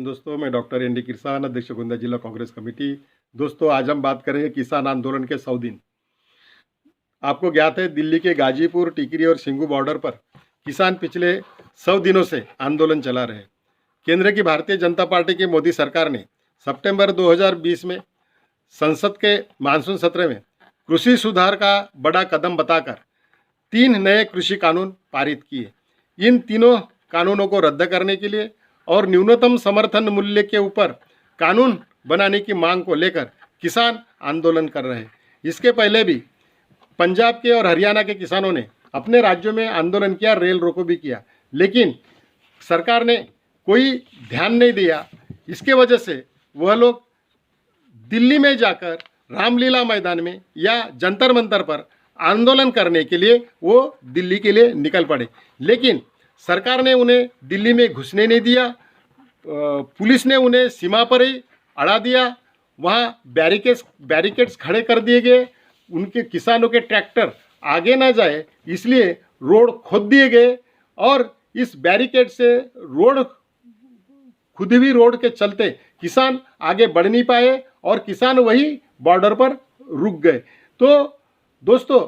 दोस्तों, मैं doctor N D Kirsan, अध्यक्ष गोंदिया जिला कांग्रेस कमेटी। दोस्तों, आज हम बात करेंगे किसान आंदोलन के 100 दिन। आपको ज्ञात है, दिल्ली के गाजीपुर, टिकरी और सिंगू बॉर्डर पर किसान पिछले 100 दिनों से आंदोलन चला रहे। केंद्र की भारतीय जनता पार्टी की मोदी सरकार ने सितंबर 2020 में संसद के मानसून सत्र में कृषि सुधार का बड़ा कदम बताकर 3 नए कृषि कानून पारित किए। इन तीनों कानूनों को रद्द करने के लिए और न्यूनतम समर्थन मूल्य के ऊपर कानून बनाने की मांग को लेकर किसान आंदोलन कर रहे हैं। इसके पहले भी पंजाब के और हरियाणा के किसानों ने अपने राज्यों में आंदोलन किया, रेल रोको भी किया, लेकिन सरकार ने कोई ध्यान नहीं दिया। इसके वजह से वह लोग दिल्ली में जाकर रामलीला मैदान में या जंतर मंतर पर आंदोलन करने के लिए वो दिल्ली के लिए निकल पड़े, लेकिन सरकार ने उन्हें दिल्ली में घुसने नहीं दिया। पुलिस ने उन्हें सीमा पर ही अड़ा दिया। वहाँ बैरिकेड्स खड़े कर दिए गए। उनके किसानों के ट्रैक्टर आगे ना जाए इसलिए रोड खोद दिए गए और इस बैरिकेड से खुद भी रोड के चलते किसान आगे बढ़ नहीं पाए और किसान वही बॉर्डर पर रुक गए। तो दोस्तों,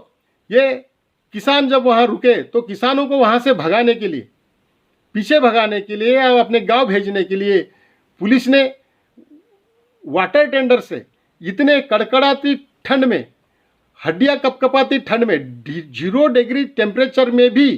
ये किसान जब वहाँ रुके तो किसानों को वहाँ से भगाने के लिए, पीछे भगाने के लिए या अपने गांव भेजने के लिए पुलिस ने वाटर टेंडर से इतने कड़कड़ाती ठंड में, हड्डियां कपकपाती ठंड में 0 डिग्री टेम्परेचर में भी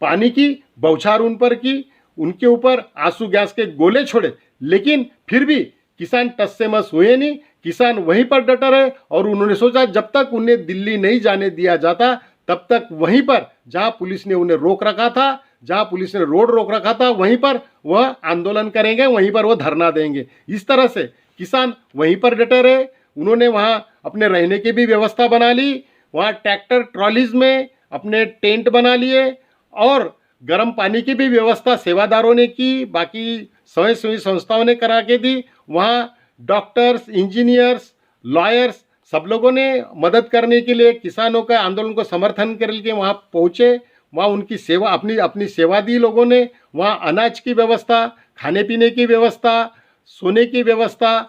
पानी की बौछार उन पर की, उनके ऊपर आंसू गैस के गोले छोड़े, लेकिन फिर भी किसान टस से मस हुए नहीं। किसान वहीं पर डटे रहे और उन्होंने सोचा जब तक उन्हें दिल्ली नहीं जाने दिया जाता तब तक वहीं पर जहां पुलिस ने उन्हें रोक रखा था, जहां पुलिस ने रोड रोक रखा था, वहीं पर वह आंदोलन करेंगे, वहीं पर वह धरना देंगे। इस तरह से किसान वहीं पर डटे रहे। उन्होंने वहां अपने रहने की भी व्यवस्था बना ली। वहां ट्रैक्टर ट्रॉलीज में अपने टेंट बना लिए और गर्म पानी की भी व्यवस्था सेवादारों ने की, बाकी स्वयंसेवी संस्थाओं ने करा के दी। वहाँ डॉक्टर्स, इंजीनियर्स, लॉयर्स सब लोगों ने मदद करने के लिए किसानों के आंदोलन को समर्थन करने के वहाँ पहुँचे। वहाँ उनकी सेवा, अपनी सेवा दी लोगों ने। वहाँ अनाज की व्यवस्था, खाने पीने की व्यवस्था, सोने की व्यवस्था,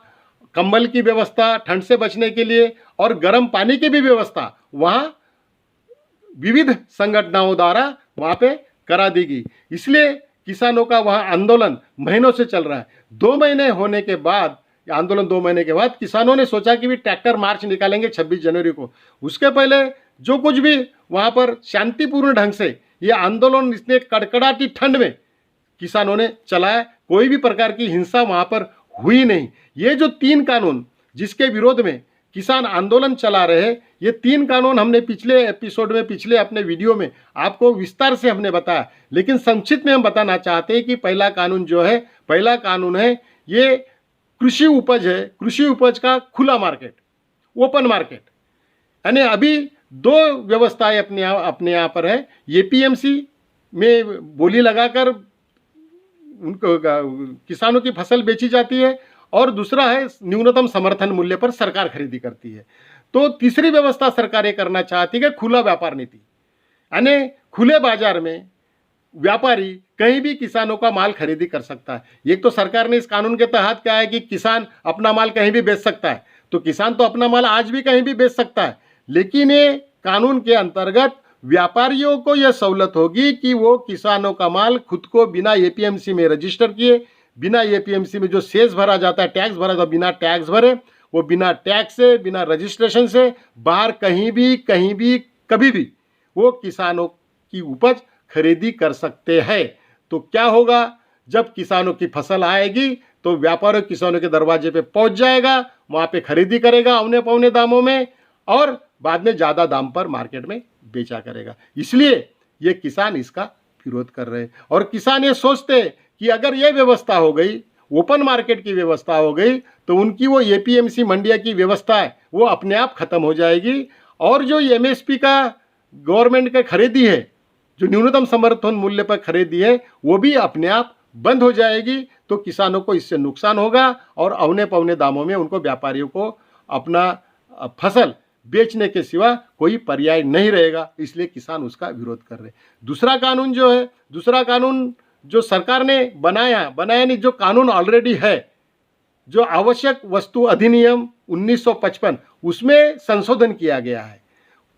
कंबल की व्यवस्था ठंड से बचने के लिए और गर्म पानी की भी व्यवस्था वहाँ विविध संगठनों द्वारा वहाँ पे करा दी गई। इसलिए किसानों का वहाँ आंदोलन महीनों से चल रहा है। 2 महीने होने के बाद, आंदोलन 2 महीने के बाद किसानों ने सोचा कि भी ट्रैक्टर मार्च निकालेंगे 26 जनवरी को। उसके पहले जो कुछ भी वहाँ पर शांतिपूर्ण ढंग से ये आंदोलन इतने कड़कड़ाती ठंड में किसानों ने चलाया, कोई भी प्रकार की हिंसा वहाँ पर हुई नहीं। ये जो 3 कानून जिसके विरोध में किसान आंदोलन चला रहे हैं, ये 3 कानून हमने पिछले एपिसोड में, पिछले अपने वीडियो में आपको विस्तार से हमने बताया, लेकिन संक्षिप्त में हम बताना चाहते हैं कि पहला कानून है ये कृषि उपज है, कृषि उपज का खुला मार्केट, ओपन मार्केट। यानी अभी 2 व्यवस्थाएं अपने यहाँ पर है। एपीएमसी में बोली लगाकर उनको किसानों की फसल बेची जाती है और दूसरा है न्यूनतम समर्थन मूल्य पर सरकार खरीदी करती है। तो तीसरी व्यवस्था सरकारें करना चाहती है खुला व्यापार नीति, यानी खुले बाजार में व्यापारी कहीं भी किसानों का माल खरीदी कर सकता है। एक तो सरकार ने इस कानून के तहत कहा है कि किसान अपना माल कहीं भी बेच सकता है, तो किसान तो अपना माल आज भी कहीं भी बेच सकता है, लेकिन ये कानून के अंतर्गत व्यापारियों को यह सहूलत होगी कि वो किसानों का माल खुद को बिना एपीएमसी में रजिस्टर किए, बिना एपीएमसी में जो सेस भरा जाता है, टैक्स भरा जाता है, बिना टैक्स भरे, वो बिना टैक्स से, बिना रजिस्ट्रेशन से बाहर कहीं भी कभी भी वो किसानों की उपज खरीदी कर सकते हैं। तो क्या होगा, जब किसानों की फसल आएगी तो व्यापारी किसानों के दरवाजे पे पहुंच जाएगा, वहाँ पे खरीदी करेगा औने पौने दामों में और बाद में ज़्यादा दाम पर मार्केट में बेचा करेगा। इसलिए ये किसान इसका विरोध कर रहे हैं और किसान ये सोचते कि अगर ये व्यवस्था हो गई, ओपन मार्केट की व्यवस्था हो गई, तो उनकी वो एपीएमसी मंडिया की व्यवस्था है वो अपने आप खत्म हो जाएगी और जो एमएसपी का गवर्नमेंट का खरीदी है, जो न्यूनतम समर्थन मूल्य पर खरीदी है, वो भी अपने आप बंद हो जाएगी। तो किसानों को इससे नुकसान होगा और औने पौने दामों में उनको, व्यापारियों को अपना फसल बेचने के सिवा कोई पर्याय नहीं रहेगा। इसलिए किसान उसका विरोध कर रहे हैं। दूसरा कानून जो सरकार ने बनाया नहीं, जो कानून ऑलरेडी है, जो आवश्यक वस्तु अधिनियम 1955 उसमें संशोधन किया गया है।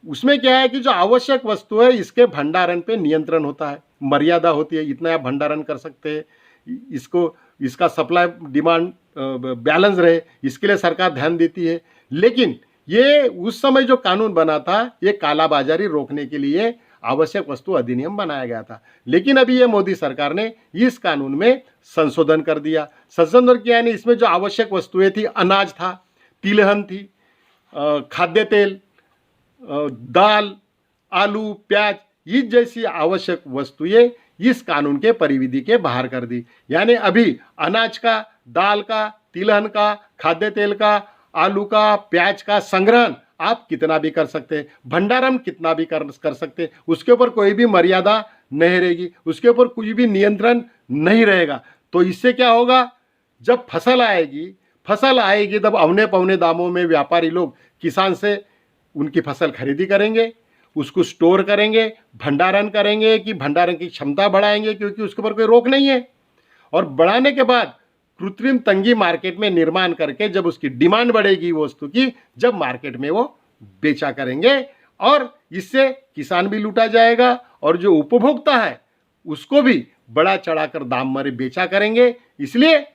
उसमें क्या है कि जो आवश्यक वस्तु है इसके भंडारण पे नियंत्रण होता है, मर्यादा होती है, इतना आप भंडारण कर सकते हैं, इसका सप्लाई डिमांड बैलेंस रहे, इसके लिए सरकार ध्यान देती है। लेकिन ये उस समय जो कानून बना था ये कालाबाजारी रोकने के लिए आवश्यक वस्तु अधिनियम बनाया गया था। लेकिन अभी ये मोदी सरकार ने इस कानून में संशोधन कर दिया। संशोधन किया यानी इसमें जो आवश्यक वस्तुएं थी, अनाज था, तिलहन थी, खाद्य तेल, दाल, आलू, प्याज, इस जैसी आवश्यक वस्तुएं इस कानून के परिविधि के बाहर कर दी। यानी अभी अनाज का, दाल का, तिलहन का, खाद्य तेल का, आलू का, प्याज का संग्रहण आप कितना भी कर सकते हैं, भंडारण कितना भी कर सकते हैं, उसके ऊपर कोई भी मर्यादा नहीं रहेगी, उसके ऊपर कुछ भी नियंत्रण नहीं रहेगा। तो इससे क्या होगा, जब फसल आएगी तब अवने पवने दामों में व्यापारी लोग किसान से उनकी फसल खरीदी करेंगे, उसको स्टोर करेंगे, भंडारण करेंगे कि भंडारण की क्षमता बढ़ाएंगे, क्योंकि उसके ऊपर कोई रोक नहीं है। और बढ़ाने के बाद कृत्रिम तंगी मार्केट में निर्माण करके जब उसकी डिमांड बढ़ेगी वो वस्तु की, जब मार्केट में वो बेचा करेंगे और इससे किसान भी लूटा जाएगा और जो उपभोक्ता है उसको भी बड़ा चढ़ाकर दाम में बेचा करेंगे, इसलिए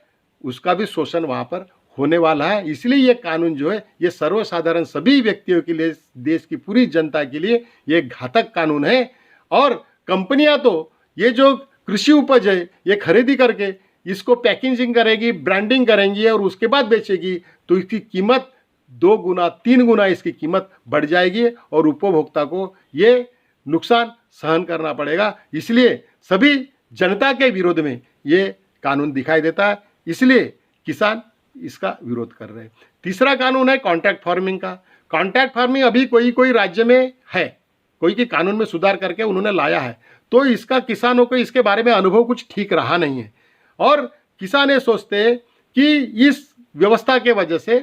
उसका भी शोषण वहाँ पर होने वाला है। इसलिए ये कानून जो है ये सर्वसाधारण सभी व्यक्तियों के लिए, देश की पूरी जनता के लिए ये घातक कानून है। और कंपनियां तो ये जो कृषि उपज है ये खरीदी करके इसको पैकेजिंग करेगी, ब्रांडिंग करेंगी और उसके बाद बेचेगी, तो इसकी कीमत 2 गुना 3 गुना इसकी कीमत बढ़ जाएगी और उपभोक्ता को ये नुकसान सहन करना पड़ेगा। इसलिए सभी जनता के विरोध में ये कानून दिखाई देता है, इसलिए किसान इसका विरोध कर रहे हैं। तीसरा कानून है कॉन्ट्रैक्ट फार्मिंग का। कॉन्ट्रैक्ट फार्मिंग अभी कोई राज्य में है, कोई के कानून में सुधार करके उन्होंने लाया है, तो इसका किसानों को इसके बारे में अनुभव कुछ ठीक रहा नहीं है। और किसान ये सोचते हैं कि इस व्यवस्था के वजह से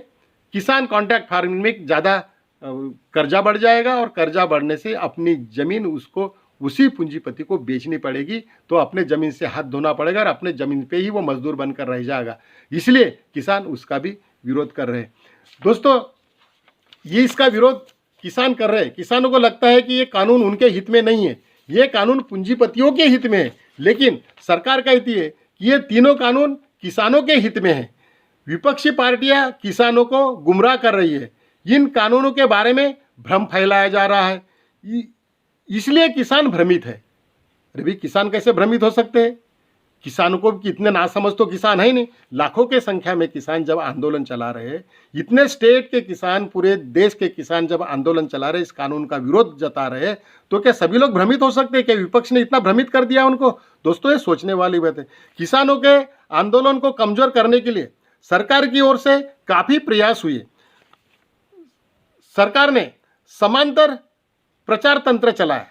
किसान कॉन्ट्रैक्ट फार्मिंग में ज़्यादा कर्जा बढ़ जाएगा और कर्जा बढ़ने से अपनी ज़मीन उसको उसी पूंजीपति को बेचनी पड़ेगी, तो अपने ज़मीन से हाथ धोना पड़ेगा और अपने ज़मीन पे ही वो मजदूर बनकर रह जाएगा। इसलिए किसान उसका भी विरोध कर रहे हैं। दोस्तों, ये इसका विरोध किसान कर रहे हैं। किसानों को लगता है कि ये कानून उनके हित में नहीं है, ये कानून पूंजीपतियों के हित में है। लेकिन सरकार कहती है कि ये तीनों कानून किसानों के हित में है। विपक्षी पार्टियां किसानों को गुमराह कर रही है, इन कानूनों के बारे में भ्रम फैलाया जा रहा है, इसलिए किसान भ्रमित है। अरे भाई, किसान कैसे भ्रमित हो सकते हैं? किसानों को कितने नासमझ तो किसान है ही नहीं। लाखों के संख्या में किसान जब आंदोलन चला रहे हैं, इतने स्टेट के किसान, पूरे देश के किसान जब आंदोलन चला रहे, इस कानून का विरोध जता रहे, तो क्या सभी लोग भ्रमित हो सकते हैं? क्या विपक्ष ने इतना भ्रमित कर दिया उनको? दोस्तों, ये सोचने वाली बात है। किसानों के आंदोलन को कमजोर करने के लिए सरकार की ओर से काफी प्रयास हुए। सरकार ने समांतर प्रचार तंत्र चलाया,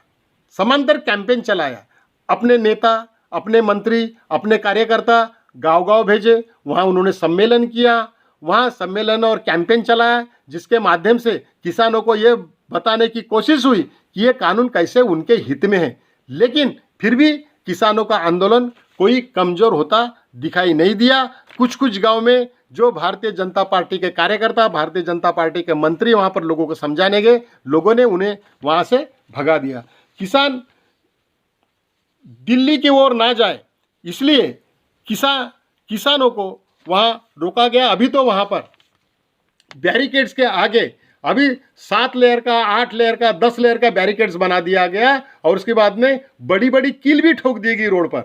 समांतर कैंपेन चलाया, अपने नेता, अपने मंत्री, अपने कार्यकर्ता गांव-गांव भेजे, वहां उन्होंने सम्मेलन किया, वहां सम्मेलन और कैंपेन चलाया, जिसके माध्यम से किसानों को ये बताने की कोशिश हुई कि ये कानून कैसे उनके हित में है। लेकिन फिर भी किसानों का आंदोलन कोई कमजोर होता दिखाई नहीं दिया। कुछ गांव में जो भारतीय जनता पार्टी के कार्यकर्ता, भारतीय जनता पार्टी के मंत्री वहां पर लोगों को समझाने गए, लोगों ने उन्हें वहां से भगा दिया। किसान दिल्ली की ओर ना जाए, इसलिए किसानों को वहां रोका गया। अभी तो वहां पर बैरिकेड्स के आगे अभी 7 लेयर का, 8 लेयर का, 10 लेयर का बैरिकेड्स बना दिया गया और उसके बाद में बड़ी बड़ी कील भी ठोक दी गई रोड पर,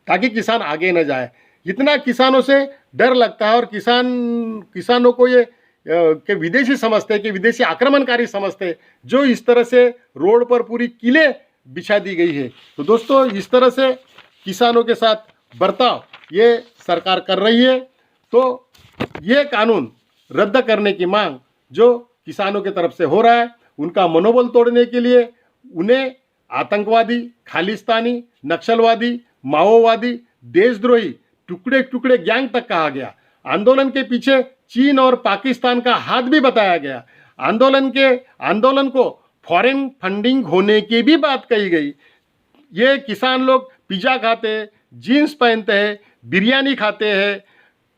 ताकि किसान आगे न जाए। इतना किसानों से डर लगता है और किसानों को ये के विदेशी समझते, कि विदेशी आक्रमणकारी समझते, जो इस तरह से रोड पर पूरी कीलें बिछा दी गई है। तो दोस्तों, इस तरह से किसानों के साथ बर्ताव ये सरकार कर रही है। तो ये कानून रद्द करने की मांग जो किसानों की तरफ से हो रहा है, उनका मनोबल तोड़ने के लिए उन्हें आतंकवादी, खालिस्तानी, नक्सलवादी, माओवादी, देशद्रोही, टुकड़े टुकड़े गैंग तक कहा गया। आंदोलन के पीछे चीन और पाकिस्तान का हाथ भी बताया गया। आंदोलन को फॉरेन फंडिंग होने की भी बात कही गई। ये किसान लोग पिज्जा खाते, जीन्स पहनते हैं, बिरयानी खाते हैं,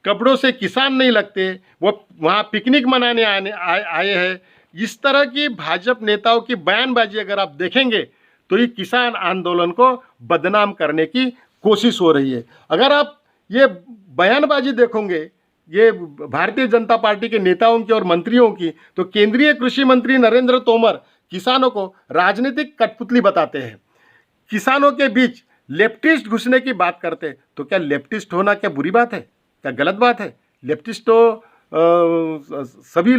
कपड़ों से किसान नहीं लगते, वो वहाँ पिकनिक मनाने आए हैं। इस तरह की भाजपा नेताओं की बयानबाजी अगर आप देखेंगे तो ये किसान आंदोलन को बदनाम करने की कोशिश हो रही है। अगर आप ये बयानबाजी देखोगे ये भारतीय जनता पार्टी के नेताओं की और मंत्रियों की, तो केंद्रीय कृषि मंत्री नरेंद्र तोमर किसानों को राजनीतिक कठपुतली बताते हैं, किसानों के बीच लेफ्टिस्ट घुसने की बात करते हैं। तो क्या लेफ्टिस्ट होना क्या बुरी बात है, क्या गलत बात है? लेफ्टिस्ट तो सभी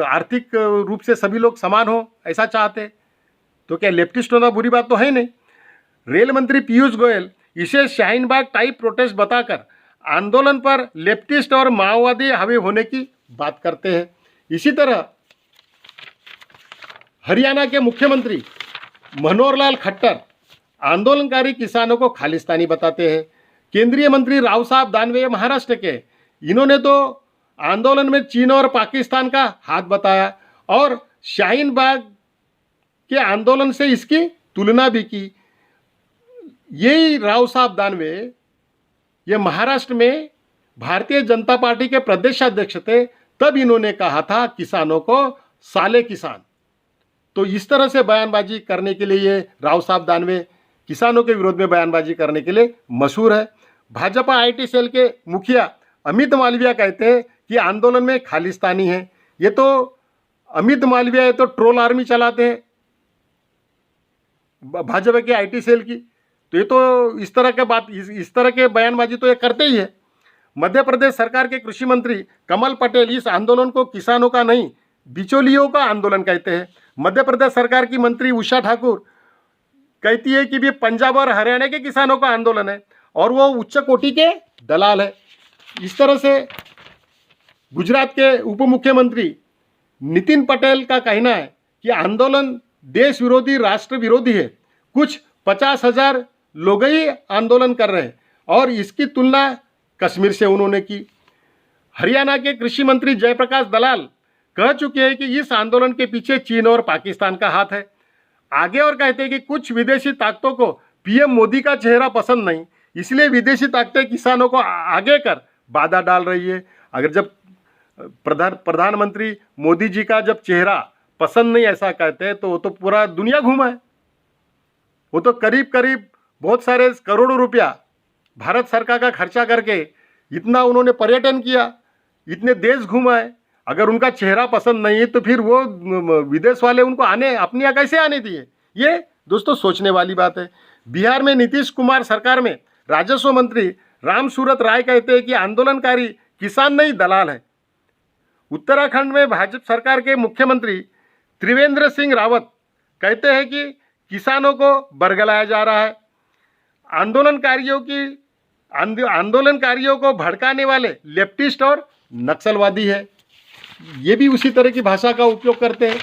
आर्थिक रूप से सभी लोग समान हो ऐसा चाहते हैं, तो क्या लेफ्टिस्ट होना बुरी बात तो है नहीं। रेल मंत्री पीयूष गोयल इसे शाहीन बाग टाइप प्रोटेस्ट बताकर आंदोलन पर लेफ्टिस्ट और माओवादी हावी होने की बात करते हैं। इसी तरह हरियाणा के मुख्यमंत्री मनोहर लाल खट्टर आंदोलनकारी किसानों को खालिस्तानी बताते हैं। केंद्रीय मंत्री राव साहब दानवे महाराष्ट्र के, इन्होंने तो आंदोलन में चीन और पाकिस्तान का हाथ बताया और शाहीन बाग के आंदोलन से इसकी तुलना भी की। यही राव साहब दानवे ये महाराष्ट्र में भारतीय जनता पार्टी के प्रदेशाध्यक्ष थे, तब इन्होंने कहा था किसानों को साले किसान। तो इस तरह से बयानबाजी करने के लिए ये राव साहब दानवे किसानों के विरोध में बयानबाजी करने के लिए मशहूर है। भाजपा आईटी सेल के मुखिया अमित मालविया कहते हैं कि आंदोलन में खालिस्तानी है। ये तो अमित मालविया ये तो ट्रोल आर्मी चलाते हैं भाजपा के आईटी सेल की, तो ये तो इस तरह के बात इस तरह के बयानबाजी तो ये करते ही है। मध्य प्रदेश सरकार के कृषि मंत्री कमल पटेल इस आंदोलन को किसानों का नहीं बिचौलियों का आंदोलन कहते हैं। मध्य प्रदेश सरकार की मंत्री उषा ठाकुर कहती है कि भी पंजाब और हरियाणा के किसानों का आंदोलन है और वो उच्च कोटि के दलाल है। इस तरह से गुजरात के उप मुख्यमंत्री नितिन पटेल का कहना है कि आंदोलन देश विरोधी राष्ट्र विरोधी है, कुछ 50,000 लोग ही आंदोलन कर रहे हैं और इसकी तुलना कश्मीर से उन्होंने की। हरियाणा के कृषि मंत्री जयप्रकाश दलाल कह चुके हैं कि इस आंदोलन के पीछे चीन और पाकिस्तान का हाथ है। आगे और कहते हैं कि कुछ विदेशी ताकतों को पीएम मोदी का चेहरा पसंद नहीं, इसलिए विदेशी ताकतें किसानों को आगे कर बाधा डाल रही है। अगर जब प्रधानमंत्री मोदी जी का जब चेहरा पसंद नहीं ऐसा कहते हैं तो वो तो पूरा दुनिया घूमा है। वो तो करीब करीब बहुत सारे करोड़ों रुपया भारत सरकार का खर्चा करके इतना उन्होंने पर्यटन किया, इतने देश घूमा है। अगर उनका चेहरा पसंद नहीं है तो फिर वो विदेश वाले उनको आने अपने यहाँ कैसे आने दिए? ये दोस्तों सोचने वाली बात है। बिहार में नीतीश कुमार सरकार में राजस्व मंत्री राम सूरत राय कहते हैं कि आंदोलनकारी किसान नहीं दलाल है। उत्तराखंड में भाजपा सरकार के मुख्यमंत्री त्रिवेंद्र सिंह रावत कहते हैं कि किसानों को बरगलाया जा रहा है। आंदोलनकारियों को भड़काने वाले लेफ्टिस्ट और नक्सलवादी है। ये भी उसी तरह की भाषा का उपयोग करते हैं।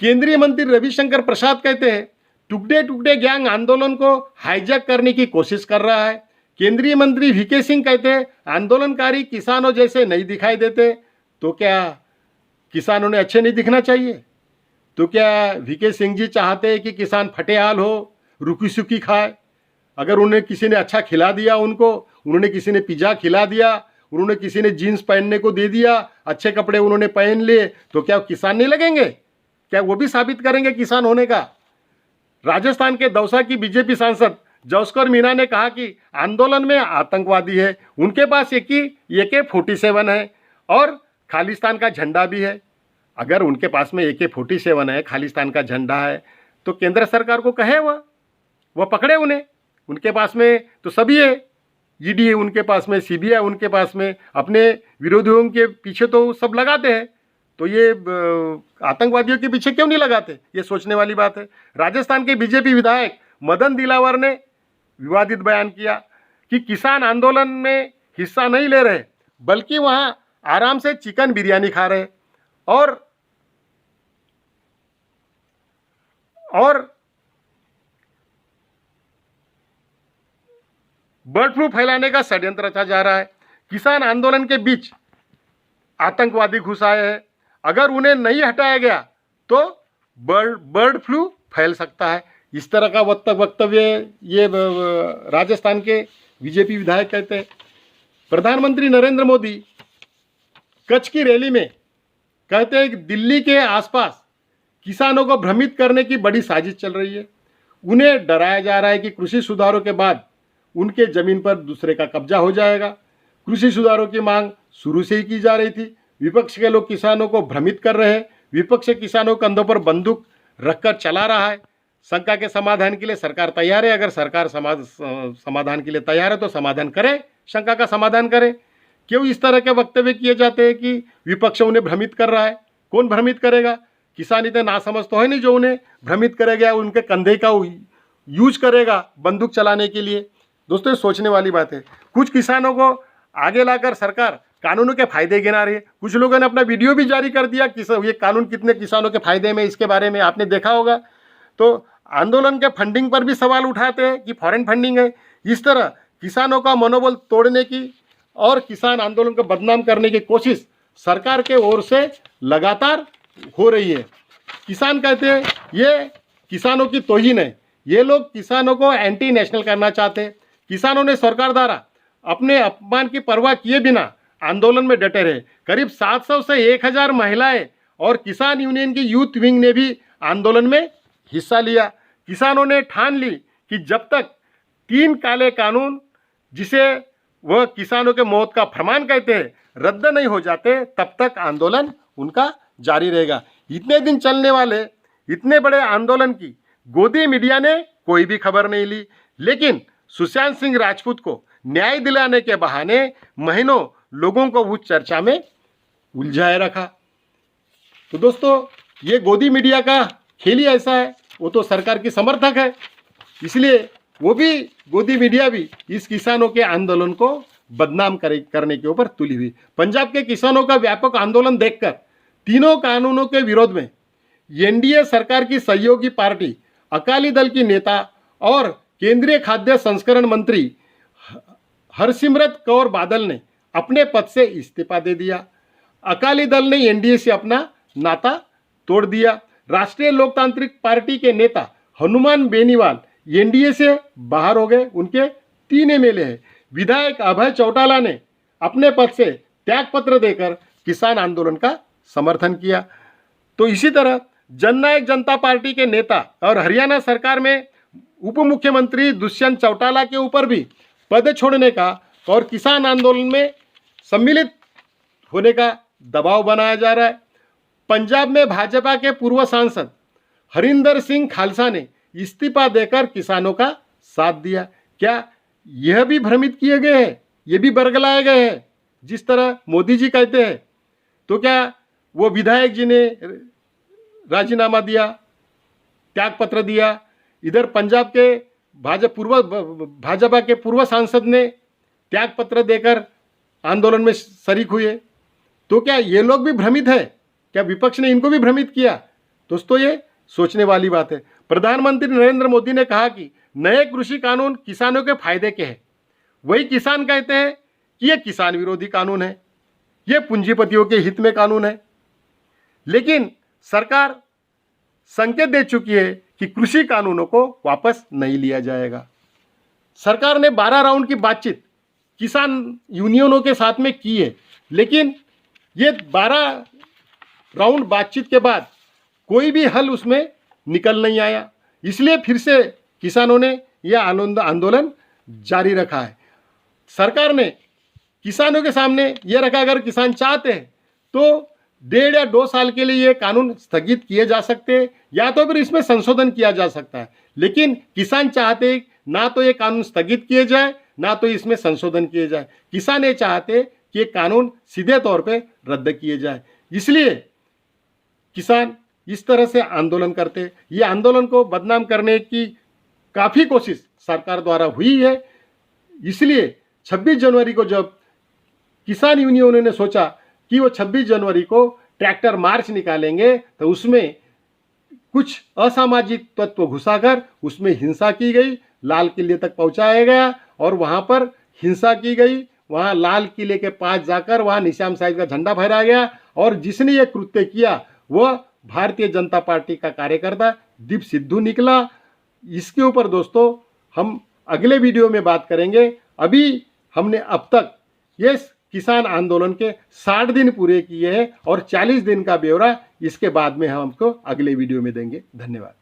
केंद्रीय मंत्री रविशंकर प्रसाद कहते हैं टुकड़े टुकड़े गैंग आंदोलन को हाईजैक करने की कोशिश कर रहा है। केंद्रीय मंत्री वीके सिंह कहते हैं आंदोलनकारी किसानों जैसे नहीं दिखाई देते, तो क्या किसानों ने अच्छे नहीं दिखना चाहिए? तो क्या वीके सिंह जी चाहते हैं कि किसान फटेहाल हो, रुकी सुखी खाए? अगर उन्हें किसी ने अच्छा खिला दिया, उन्होंने किसी ने पिज़्ज़ा खिला दिया, उन्होंने किसी ने जीन्स पहनने को दे दिया, अच्छे कपड़े उन्होंने पहन लिए, तो क्या किसान नहीं लगेंगे? क्या वो भी साबित करेंगे किसान होने का? राजस्थान के दौसा की बीजेपी सांसद जौस्कर मीना ने कहा कि आंदोलन में आतंकवादी है, उनके पास AK-47 है और खालिस्तान का झंडा भी है। अगर उनके पास में AK-47 है, खालिस्तान का झंडा है, तो केंद्र सरकार को कहे वह पकड़े उन्हें। उनके पास में तो सभी है, ED है उनके पास में, CBI उनके पास में, अपने विरोधियों के पीछे तो सब लगाते हैं, तो ये आतंकवादियों के पीछे क्यों नहीं लगाते? ये सोचने वाली बात है। राजस्थान के बीजेपी विधायक मदन दिलावर ने विवादित बयान किया कि किसान आंदोलन में हिस्सा नहीं ले रहे, बल्कि वहाँ आराम से चिकन बिरयानी खा रहे और बर्ड फ्लू फैलाने का षड्यंत्र रचा जा रहा है। किसान आंदोलन के बीच आतंकवादी घुस आए हैं, अगर उन्हें नहीं हटाया गया तो बर्ड फ्लू फैल सकता है। इस तरह का वक्तव्य ये राजस्थान के बीजेपी विधायक कहते हैं। प्रधानमंत्री नरेंद्र मोदी कच्छ की रैली में कहते हैं कि दिल्ली के आसपास किसानों को भ्रमित करने की बड़ी साजिश चल रही है। उन्हें डराया जा रहा है कि कृषि सुधारों के बाद उनके जमीन पर दूसरे का कब्जा हो जाएगा। कृषि सुधारों की मांग शुरू से ही की जा रही थी। विपक्ष के लोग किसानों को भ्रमित कर रहे हैं। विपक्ष किसानों के कंधों पर बंदूक रखकर चला रहा है। शंका के समाधान के लिए सरकार तैयार है। अगर सरकार समाधान के लिए तैयार है तो समाधान करे, शंका का समाधान करे। क्यों इस तरह के वक्तव्य किए जाते हैं कि विपक्ष उन्हें भ्रमित कर रहा है? कौन भ्रमित करेगा? किसान इतने नासमझ तो है नहीं जो उन्हें भ्रमित करेगा, उनके कंधे का यूज करेगा बंदूक चलाने के लिए। दोस्तों, सोचने वाली बात है। कुछ किसानों को आगे लाकर सरकार कानूनों के फायदे गिना रही है। कुछ लोगों ने अपना वीडियो भी जारी कर दिया कि ये कानून कितने किसानों के फायदे में, इसके बारे में आपने देखा होगा। तो आंदोलन के फंडिंग पर भी सवाल उठाते हैं कि फॉरेन फंडिंग है। इस तरह किसानों का मनोबल तोड़ने की और किसान आंदोलन को बदनाम करने की कोशिश सरकार के ओर से लगातार हो रही है। किसान कहते हैं ये किसानों की तौहीन है। ये लोग किसानों को एंटी नेशनल करना चाहते हैं। किसानों ने सरकार द्वारा अपने अपमान की परवाह किए बिना आंदोलन में डटे रहे। करीब 700 से 1000 महिलाएं और किसान यूनियन की यूथ विंग ने भी आंदोलन में हिस्सा लिया। किसानों ने ठान ली कि जब तक 3 काले कानून, जिसे वह किसानों के मौत का फरमान कहते हैं, रद्द नहीं हो जाते, तब तक आंदोलन उनका जारी रहेगा। इतने दिन चलने वाले इतने बड़े आंदोलन की गोदी मीडिया ने कोई भी खबर नहीं ली, लेकिन सुशांत सिंह राजपूत को न्याय दिलाने के बहाने महीनों लोगों को उस चर्चा में उलझाए रखा। तो दोस्तों, ये गोदी मीडिया का खेल ही ऐसा है। वो तो सरकार की समर्थक है, इसलिए वो भी, गोदी मीडिया भी इस किसानों के आंदोलन को बदनाम करने के ऊपर तुली हुई। पंजाब के किसानों का व्यापक आंदोलन देखकर तीनों कानूनों के विरोध में एनडीए सरकार की सहयोगी पार्टी अकाली दल की नेता और केंद्रीय खाद्य संस्करण मंत्री हरसिमरत कौर बादल ने अपने पद से इस्तीफा दे दिया। अकाली दल ने एनडीए से अपना नाता तोड़ दिया। राष्ट्रीय लोकतांत्रिक पार्टी के नेता हनुमान बेनीवाल एनडीए से बाहर हो गए। उनके 3 एमएलए हैं। विधायक अभय चौटाला ने अपने पद से त्यागपत्र देकर किसान आंदोलन का समर्थन किया। तो इसी तरह जननायक जनता पार्टी के नेता और हरियाणा सरकार में उप मुख्यमंत्री दुष्यंत चौटाला के ऊपर भी पद छोड़ने का और किसान आंदोलन में सम्मिलित होने का दबाव बनाया जा रहा है। पंजाब में भाजपा के पूर्व सांसद हरिंदर सिंह खालसा ने इस्तीफा देकर किसानों का साथ दिया। क्या यह भी भ्रमित किए गए हैं? ये भी बरगलाए गए हैं जिस तरह मोदी जी कहते हैं? तो क्या वो विधायक जी ने राजीनामा दिया, त्यागपत्र दिया? इधर पंजाब के भाजपा के पूर्व सांसद ने त्यागपत्र देकर आंदोलन में शरीक हुए। तो क्या ये लोग भी भ्रमित है? क्या विपक्ष ने इनको भी भ्रमित किया? दोस्तों, ये सोचने वाली बात है। प्रधानमंत्री नरेंद्र मोदी ने कहा कि नए कृषि कानून किसानों के फायदे के हैं। वही किसान कहते हैं कि ये किसान विरोधी कानून है, ये पूंजीपतियों के हित में कानून है। लेकिन सरकार संकेत दे चुकी है कि कृषि कानूनों को वापस नहीं लिया जाएगा। सरकार ने 12 राउंड की बातचीत किसान यूनियनों के साथ में की है, लेकिन ये 12 राउंड बातचीत के बाद कोई भी हल उसमें निकल नहीं आया। इसलिए फिर से किसानों ने यह आंदोलन जारी रखा है। सरकार ने किसानों के सामने ये रखा, अगर किसान चाहते हैं तो 1.5 या 2 साल के लिए ये कानून स्थगित किए जा सकते हैं, या तो फिर इसमें संशोधन किया जा सकता है। लेकिन किसान चाहते ना तो ये कानून स्थगित किए जाए, ना तो इसमें संशोधन किए जाए। किसान ये चाहते कि ये कानून सीधे तौर पे रद्द किए जाए। इसलिए किसान इस तरह से आंदोलन करते। ये आंदोलन को बदनाम करने की काफ़ी कोशिश सरकार द्वारा हुई है। इसलिए 26 जनवरी को जब किसान यूनियनों ने सोचा कि वो 26 जनवरी को ट्रैक्टर मार्च निकालेंगे, तो उसमें कुछ असामाजिक तत्व घुसाकर उसमें हिंसा की गई, लाल किले तक पहुंचाया गया और वहां पर हिंसा की गई। वहां लाल किले के पास जाकर वहां निशान साहिब का झंडा फहराया गया और जिसने ये कृत्य किया वह भारतीय जनता पार्टी का कार्यकर्ता दीप सिद्धू निकला। इसके ऊपर दोस्तों हम अगले वीडियो में बात करेंगे। अभी हमने अब तक ये किसान आंदोलन के 60 दिन पूरे किए हैं और 40 दिन का ब्यौरा इसके बाद में हम आपको अगले वीडियो में देंगे। धन्यवाद।